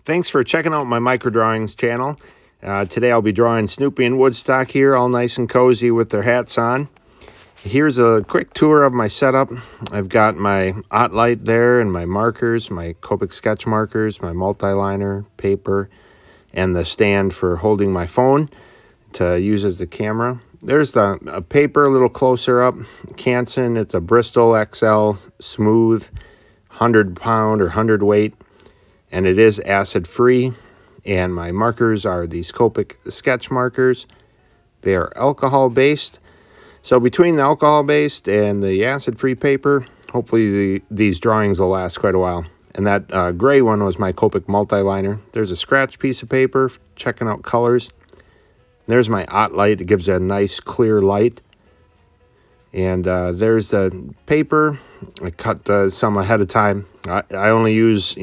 Thanks for checking out my micro drawings channel. Today I'll be drawing Snoopy and Woodstock here, all nice and cozy with their hats on. Here's a quick tour of my setup. I've got my OttLite there and my markers, my Copic sketch markers, my multi-liner, paper, and the stand for holding my phone to use as the camera. There's the paper a little closer up. Canson, it's a Bristol XL smooth, 100-pound or 100 weight. And it is acid-free, and my markers are these Copic sketch markers. They are alcohol-based. So between the alcohol-based and the acid-free paper, hopefully these drawings will last quite a while. And that gray one was my Copic multi-liner. There's a scratch piece of paper, checking out colors. There's my OttLite. It gives a nice clear light. And there's the paper. I cut some ahead of time. I only use,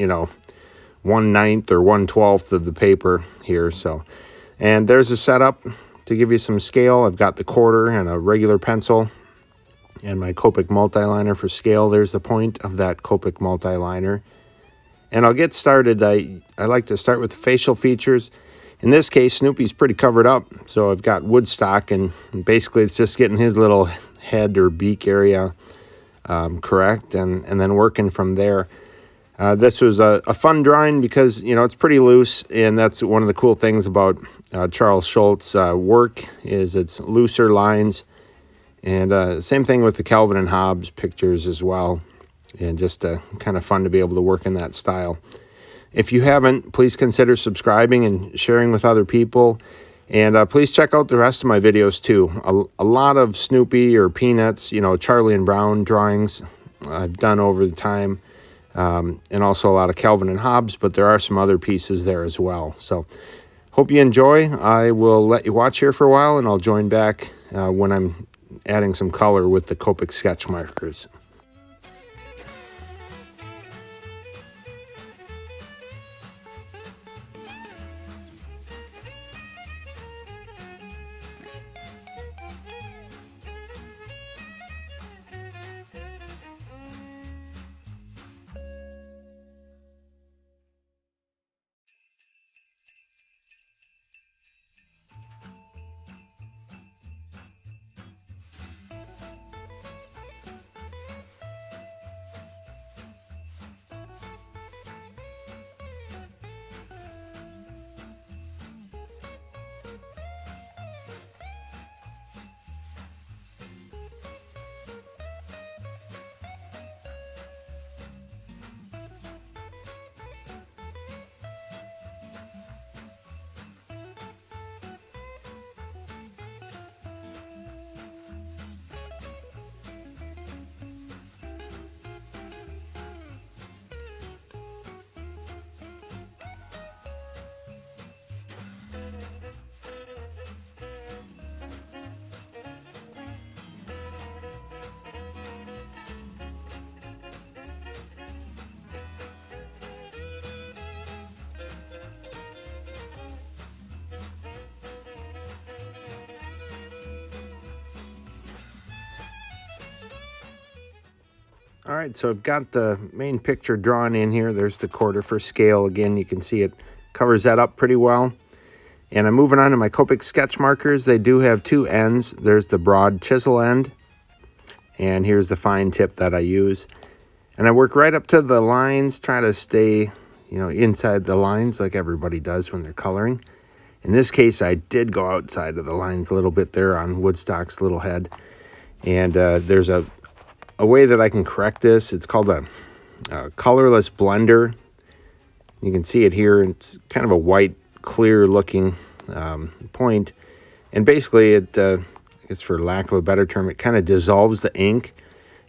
1/9 or 1/12 of the paper here. And there's a setup to give you some scale. I've got the quarter and a regular pencil and my Copic multi-liner for scale. There's the point of that Copic multi-liner. And I'll get started. I like to start with facial features. In this case, Snoopy's pretty covered up. So I've got Woodstock, and basically it's just getting his little head or beak area correct and then working from there. This was a fun drawing because, it's pretty loose, and that's one of the cool things about Charles Schultz's work is it's looser lines. And same thing with the Calvin and Hobbes pictures as well. And just kind of fun to be able to work in that style. If you haven't, please consider subscribing and sharing with other people. And please check out the rest of my videos too. A lot of Snoopy or Peanuts, Charlie and Brown drawings I've done over the time. And also a lot of Calvin and Hobbes, but there are some other pieces there as well. So hope you enjoy. I will let you watch here for a while, and I'll join back when I'm adding some color with the Copic sketch markers. All right, so I've got the main picture drawn in here. There's the quarter for scale. Again, you can see it covers that up pretty well. And I'm moving on to my Copic sketch markers. They do have two ends. There's the broad chisel end, and here's the fine tip that I use. And I work right up to the lines, try to stay, inside the lines like everybody does when they're coloring. In this case, I did go outside of the lines a little bit there on Woodstock's little head. And there's a way that I can correct this. It's called a colorless blender. You can see it here. It's kind of a white, clear looking point. And basically it's for lack of a better term, it kind of dissolves the ink.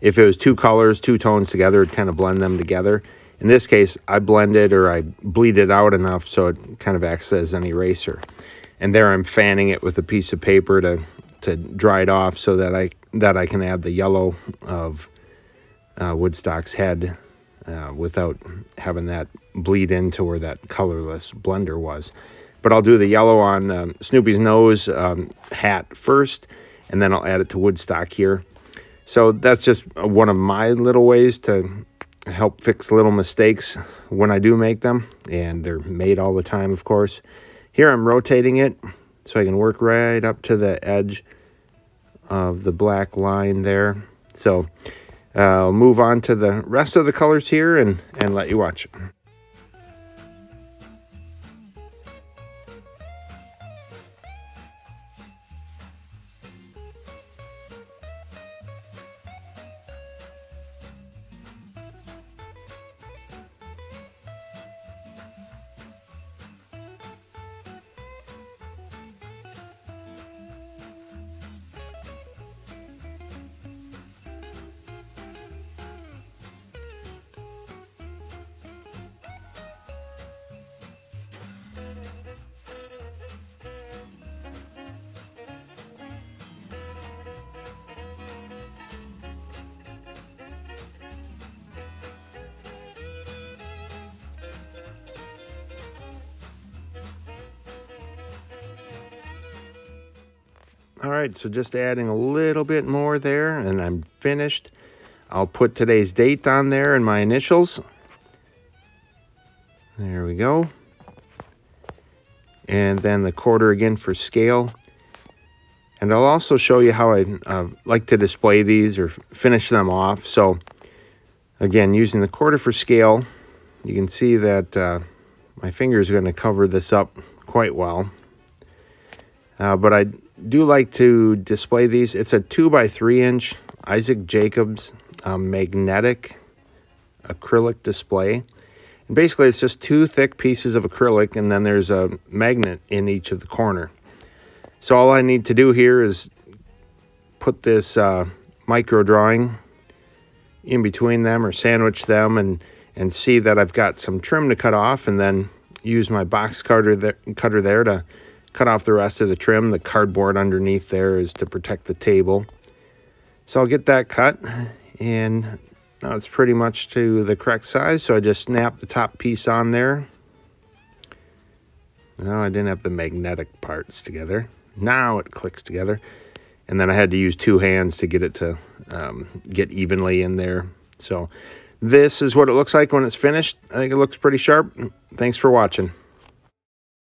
If it was two colors, two tones together, it'd kind of blend them together. In this case, I blended or I bleed it out enough so it kind of acts as an eraser. And there I'm fanning it with a piece of paper to dry it off so that I can add the yellow of Woodstock's head without having that bleed into where that colorless blender was. But I'll do the yellow on Snoopy's nose hat first, and then I'll add it to Woodstock here. So that's just one of my little ways to help fix little mistakes when I do make them, and they're made all the time, of course. Here I'm rotating it so I can work right up to the edge of the black line there. So I'll move on to the rest of the colors here and let you watch. All right, so just adding a little bit more there, and I'm finished. I'll put today's date on there and my initials. There we go. And then the quarter again for scale. And I'll also show you how I like to display these or finish them off. So again, using the quarter for scale, you can see that my fingers are going to cover this up quite well. But I do like to display these. It's a 2x3 inch Isaac Jacobs magnetic acrylic display. And basically it's just two thick pieces of acrylic, and then there's a magnet in each of the corner. So all I need to do here is put this micro drawing in between them or sandwich them, and see that I've got some trim to cut off, and then use my box cutter there to cut off the rest of the trim. The cardboard underneath there is to protect the table. So I'll get that cut, and now it's pretty much to the correct size. So I just snap the top piece on there. Well, I didn't have the magnetic parts together. Now it clicks together. And then I had to use two hands to get it to get evenly in there. So this is what it looks like when it's finished. I think it looks pretty sharp. Thanks for watching.